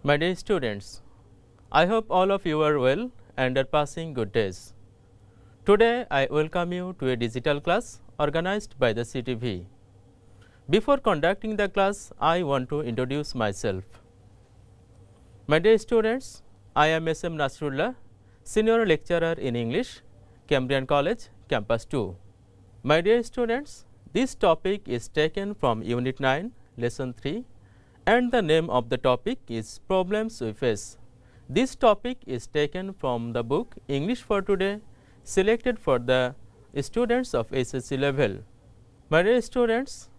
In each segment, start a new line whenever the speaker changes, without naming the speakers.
My dear students, I hope all of you are well and are passing good days. Today, I welcome you to a digital class organized by the CTV. Before conducting the class, I want to introduce myself. My dear students, I am S.M. Nasrullah, Senior Lecturer in English, Cambrian College, Campus 2. My dear students, this topic is taken from Unit 9, Lesson 3, and the name of the topic is Problems We Face. This topic is taken from the book English for Today, selected for the students of HSC level. My dear students,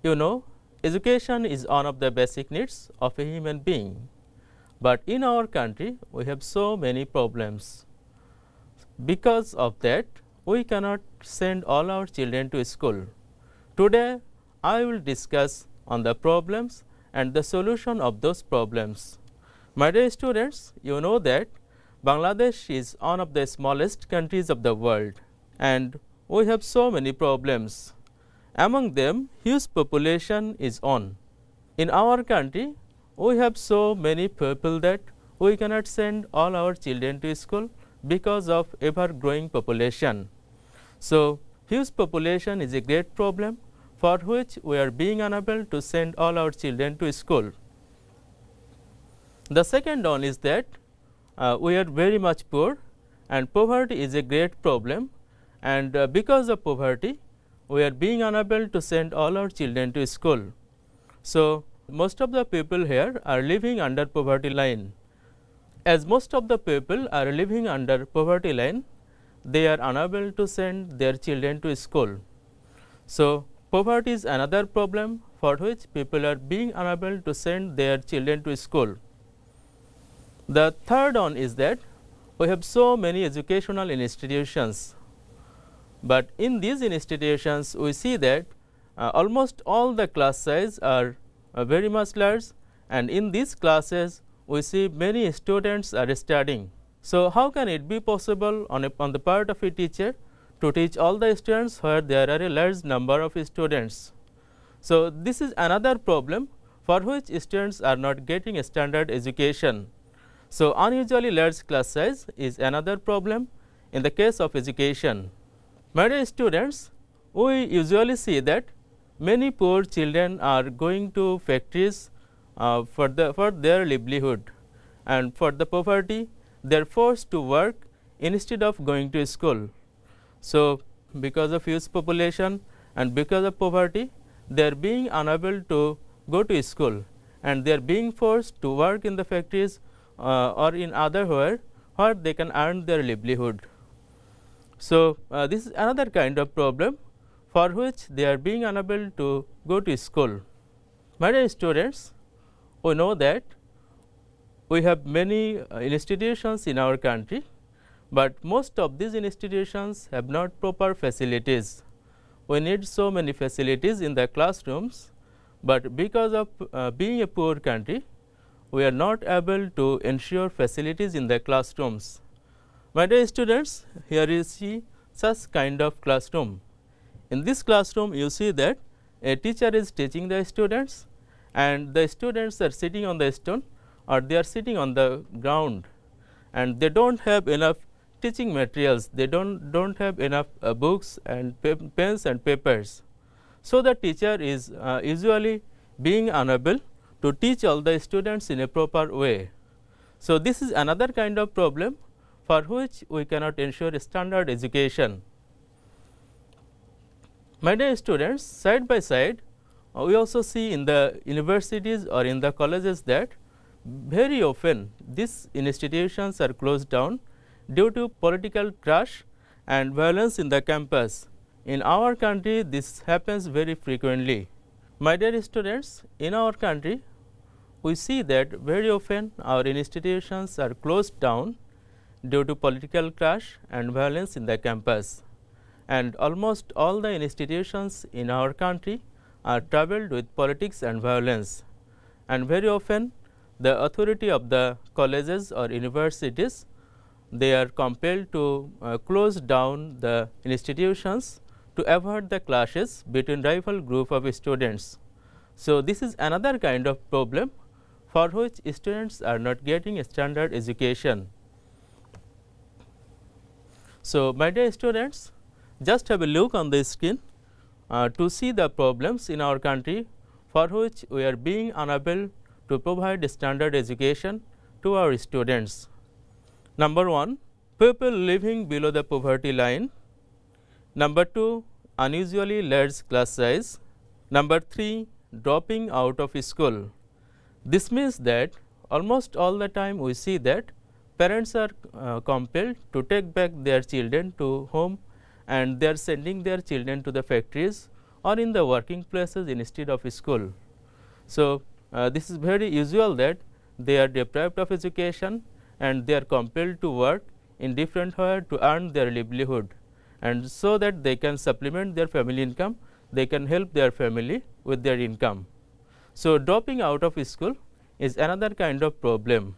you know, education is one of the basic needs of a human being. But in our country, we have so many problems. Because of that, we cannot send all our children to school. Today, I will discuss on the problems and the solution of those problems. My dear students, you know that Bangladesh is one of the smallest countries of the world, and we have so many problems. Among them, huge population is on. In our country, we have so many people that we cannot send all our children to school because of ever-growing population. So, huge population is a great problem for which we are being unable to send all our children to school. The second one is that we are very much poor, and poverty is a great problem, and because of poverty, we are being unable to send all our children to school. So, most of the people here are living under poverty line. As most of the people are living under poverty line, they are unable to send their children to school. So, poverty is another problem for which people are being unable to send their children to school. The third one is that we have so many educational institutions, but in these institutions we see that almost all the class size are very much large, and in these classes we see many students are studying. So, how can it be possible on the part of a teacher to teach all the students where there are a large number of students? So, this is another problem for which students are not getting a standard education. So, unusually large class size is another problem in the case of education. My dear students, we usually see that many poor children are going to factories for their livelihood, and for the poverty they are forced to work instead of going to school. So, because of huge population and because of poverty, they are being unable to go to school, and they are being forced to work in the factories or in other where they can earn their livelihood. So, this is another kind of problem for which they are being unable to go to school. My dear students, we know that we have many institutions in our country, but most of these institutions have not proper facilities. We need so many facilities in the classrooms, but because of being a poor country, we are not able to ensure facilities in the classrooms. My dear students, here you see such kind of classroom. In this classroom, you see that a teacher is teaching the students, and the students are sitting on the stone or they are sitting on the ground, and they do not have enough teaching materials, they don't have enough books and pens and papers. So, the teacher is usually being unable to teach all the students in a proper way. So, this is another kind of problem for which we cannot ensure a standard education. My dear students, side by side, we also see in the universities or in the colleges that very often these institutions are closed down due to political crash and violence in the campus. In our country, this happens very frequently. My dear students, in our country, we see that very often our institutions are closed down due to political crash and violence in the campus, and almost all the institutions in our country are troubled with politics and violence, and very often the authority of the colleges or universities, they are compelled to close down the institutions to avoid the clashes between rival group of students. So, this is another kind of problem for which students are not getting a standard education. So, my dear students, just have a look on the screen to see the problems in our country for which we are being unable to provide standard education to our students. Number 1, people living below the poverty line. Number 2, unusually large class size. Number 3, dropping out of school. This means that almost all the time we see that parents are compelled to take back their children to home, and they are sending their children to the factories or in the working places instead of school. So, this is very usual that they are deprived of education and they are compelled to work in different ways to earn their livelihood, and so that they can supplement their family income, they can help their family with their income. So, dropping out of school is another kind of problem.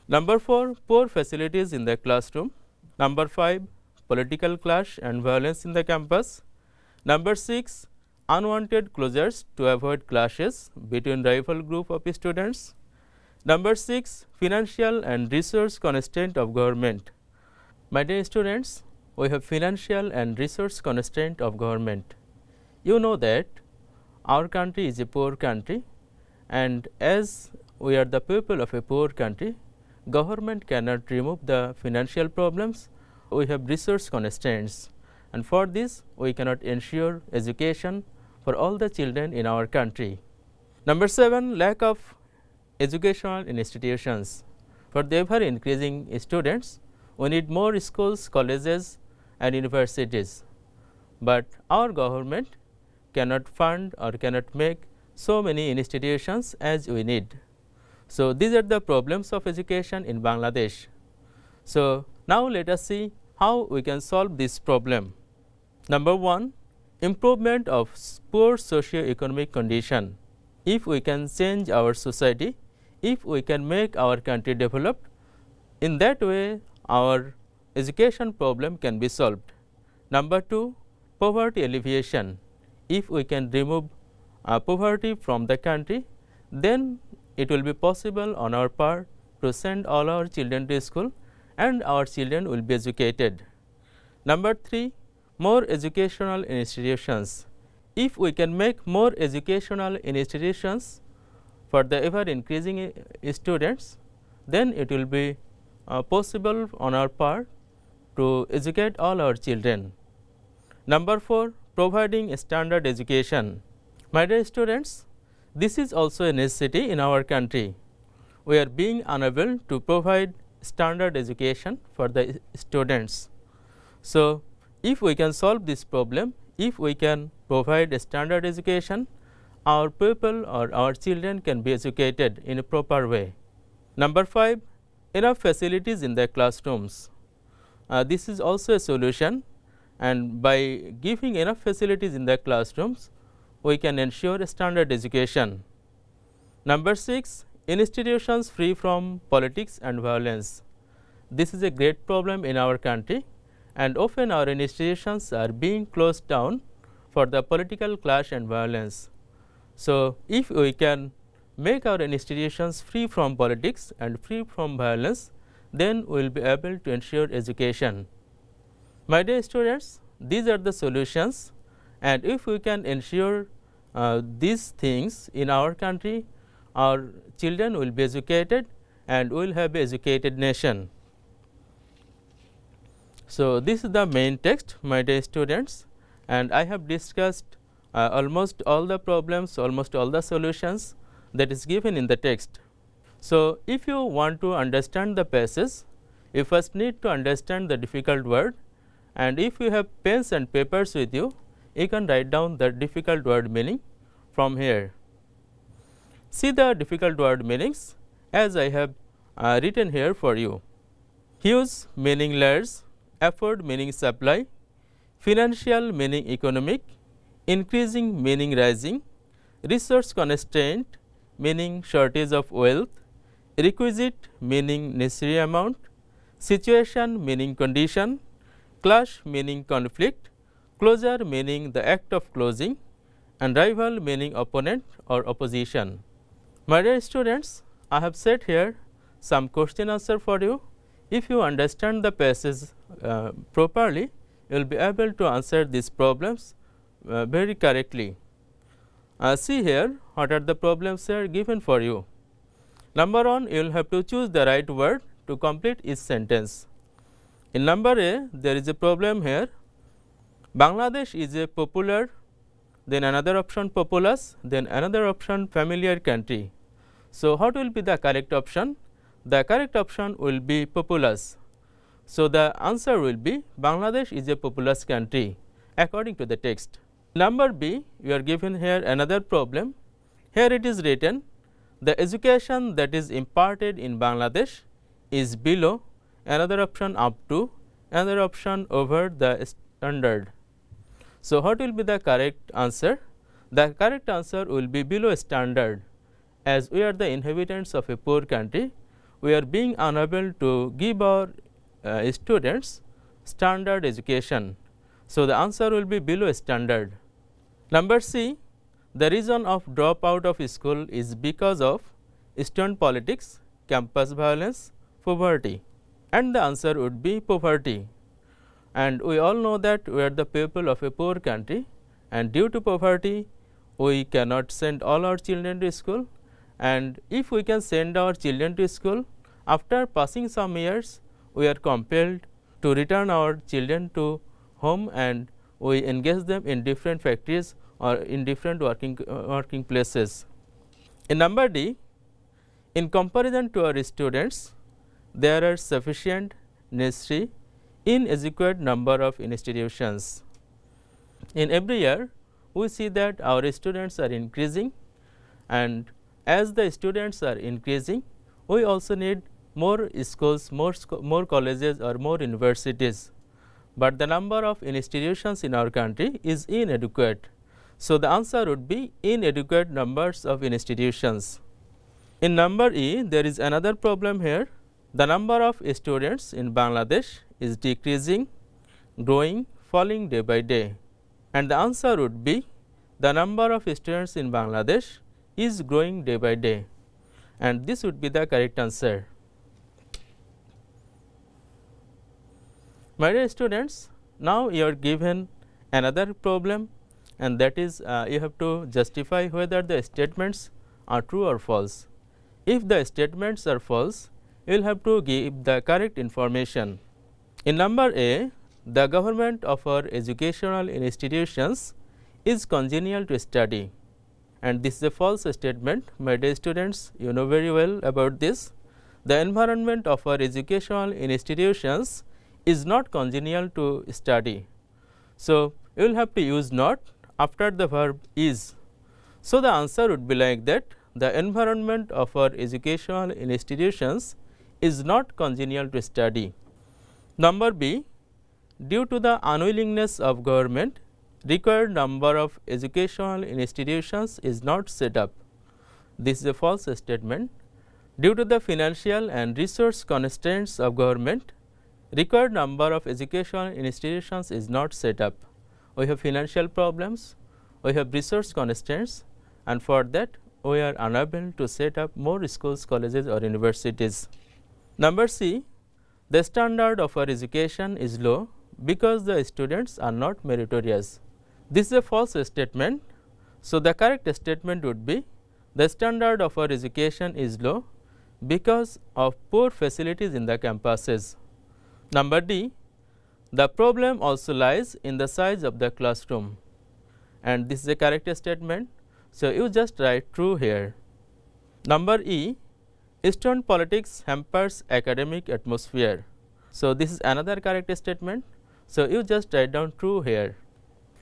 Number 4, poor facilities in the classroom. Number 5, political clash and violence in the campus. Number 6, unwanted closures to avoid clashes between rival group of students. Number 6, financial and resource constraint of government. My dear students, we have financial and resource constraint of government. You know that our country is a poor country, and as we are the people of a poor country, government cannot remove the financial problems. We have resource constraints, and for this we cannot ensure education for all the children in our country. Number 7, lack of educational institutions. For the ever increasing students, we need more schools, colleges and universities, but our government cannot fund or cannot make so many institutions as we need. So, these are the problems of education in Bangladesh. So, now let us see how we can solve this problem. Number 1, improvement of poor socio-economic condition. If we can change our society, if we can make our country developed, in that way our education problem can be solved. Number 2, poverty alleviation. If we can remove poverty from the country, then it will be possible on our part to send all our children to school and our children will be educated. Number 3, more educational institutions. If we can make more educational institutions for the ever increasing students, then it will be possible on our part to educate all our children. Number 4, providing a standard education. My dear students, this is also a necessity in our country. We are being unable to provide standard education for the students. So, if we can solve this problem, if we can provide a standard education, our people or our children can be educated in a proper way. Number 5, enough facilities in the classrooms. This is also a solution, and by giving enough facilities in the classrooms, we can ensure a standard education. Number 6, institutions free from politics and violence. This is a great problem in our country, and often our institutions are being closed down for the political clash and violence. So, if we can make our institutions free from politics and free from violence, then we will be able to ensure education. My dear students, these are the solutions, and if we can ensure these things in our country, our children will be educated and we will have an educated nation. So, this is the main text, my dear students, and I have discussed almost all the problems, almost all the solutions that is given in the text. So, if you want to understand the passage, you first need to understand the difficult word, and if you have pens and papers with you, you can write down the difficult word meaning from here. See the difficult word meanings as I have written here for you. Huge meaning large, afford meaning supply, financial meaning economic, increasing meaning rising, resource constraint meaning shortage of wealth, requisite meaning necessary amount, situation meaning condition, clash meaning conflict, closure meaning the act of closing, and rival meaning opponent or opposition. My dear students, I have set here some question answer for you. If you understand the passage properly, you will be able to answer these problems very correctly. See here what are the problems here given for you. Number 1, you will have to choose the right word to complete each sentence. In number A, there is a problem here. Bangladesh is a popular, then another option populous, then another option familiar country. So, what will be the correct option? The correct option will be populous. So, the answer will be Bangladesh is a populous country according to the text. Number B, you are given here another problem. Here it is written, the education that is imparted in Bangladesh is below, another option up to, another option over the standard. So, what will be the correct answer? The correct answer will be below standard. As we are the inhabitants of a poor country, we are being unable to give our students standard education. So, the answer will be below standard. Number C, the reason of dropout of school is because of student politics, campus violence, poverty, and the answer would be poverty. And we all know that we are the people of a poor country, and due to poverty we cannot send all our children to school, and if we can send our children to school, after passing some years we are compelled to return our children to home and we engage them in different factories or in different working places. In number D, in comparison to our students, there are sufficient, necessary, inadequate number of institutions. In every year, we see that our students are increasing, and as the students are increasing, we also need more schools, more colleges or more universities, but the number of institutions in our country is inadequate. So, the answer would be inadequate numbers of institutions. In number E, there is another problem here. The number of students in Bangladesh is decreasing, growing, falling day by day, and the answer would be the number of students in Bangladesh is growing day by day, and this would be the correct answer. My dear students, now you are given another problem, and that is you have to justify whether the statements are true or false. If the statements are false, you will have to give the correct information. In number A, the government of our educational institutions is congenial to study, and this is a false statement. My dear students, you know very well about this. The environment of our educational institutions is not congenial to study. So, you will have to use not after the verb is. So, the answer would be like that, the environment of our educational institutions is not congenial to study. Number B, due to the unwillingness of government, required number of educational institutions is not set up. This is a false statement. Due to the financial and resource constraints of government, required number of educational institutions is not set up. We have financial problems, we have resource constraints, and for that we are unable to set up more schools, colleges or universities. Number C, the standard of our education is low because the students are not meritorious. This is a false statement. So, the correct statement would be the standard of our education is low because of poor facilities in the campuses. Number D, the problem also lies in the size of the classroom, and this is a correct statement. So, you just write true here. Number E, student politics hampers academic atmosphere. So, this is another correct statement. So, you just write down true here.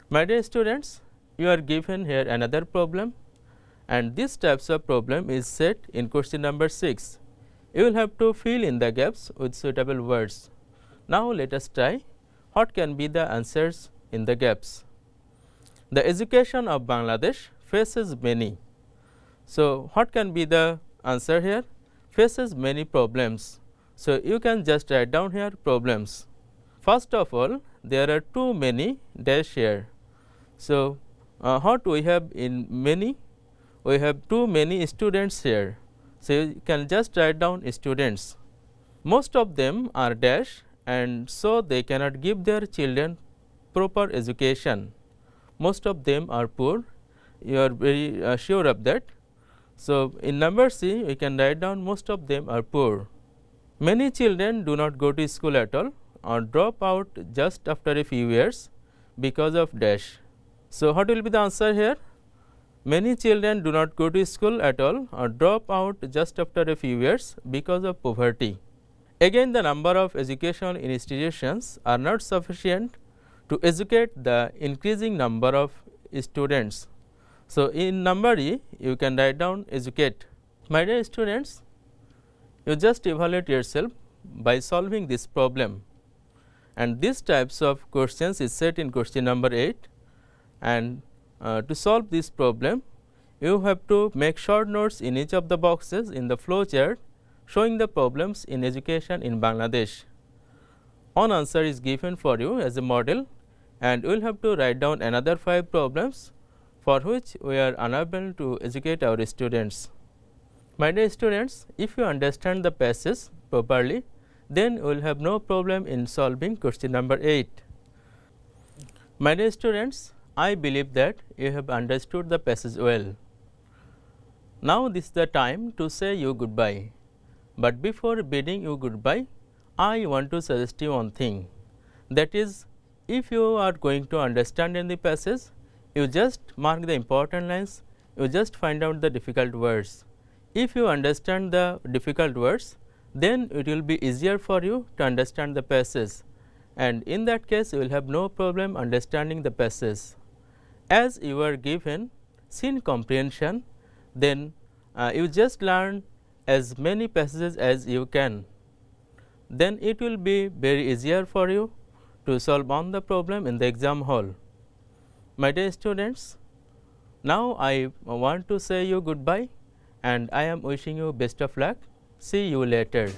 My dear students, you are given here another problem, and this types of problem is set in question number 6. You will have to fill in the gaps with suitable words. Now, let us try what can be the answers in the gaps. The education of Bangladesh faces many. So, what can be the answer here? Faces many problems. So, you can just write down here problems. First of all, there are too many dash here. So, what we have in many? We have too many students here. So, you can just write down students. Most of them are dash, and so they cannot give their children proper education. Most of them are poor, you are very sure of that. So, in number C we can write down most of them are poor. Many children do not go to school at all or drop out just after a few years because of dash. So, what will be the answer here? Many children do not go to school at all or drop out just after a few years because of poverty. Again, the number of educational institutions are not sufficient to educate the increasing number of students. So, in number E you can write down educate. My dear students, you just evaluate yourself by solving this problem, and these types of questions is set in question number 8, and to solve this problem you have to make short notes in each of the boxes in the flow chart showing the problems in education in Bangladesh. One answer is given for you as a model, and we will have to write down another 5 problems for which we are unable to educate our students. My dear students, if you understand the passage properly, then we will have no problem in solving question number 8. My dear students, I believe that you have understood the passage well. Now, this is the time to say you goodbye, but before bidding you goodbye, I want to suggest you one thing, that is, if you are going to understand in the passage, you just mark the important lines, you just find out the difficult words. If you understand the difficult words, then it will be easier for you to understand the passage, and in that case you will have no problem understanding the passage. As you are given scene comprehension, then you just learn as many passages as you can, then it will be very easier for you to solve on the problem in the exam hall. My dear students, now I want to say you goodbye, and I am wishing you best of luck. See you later.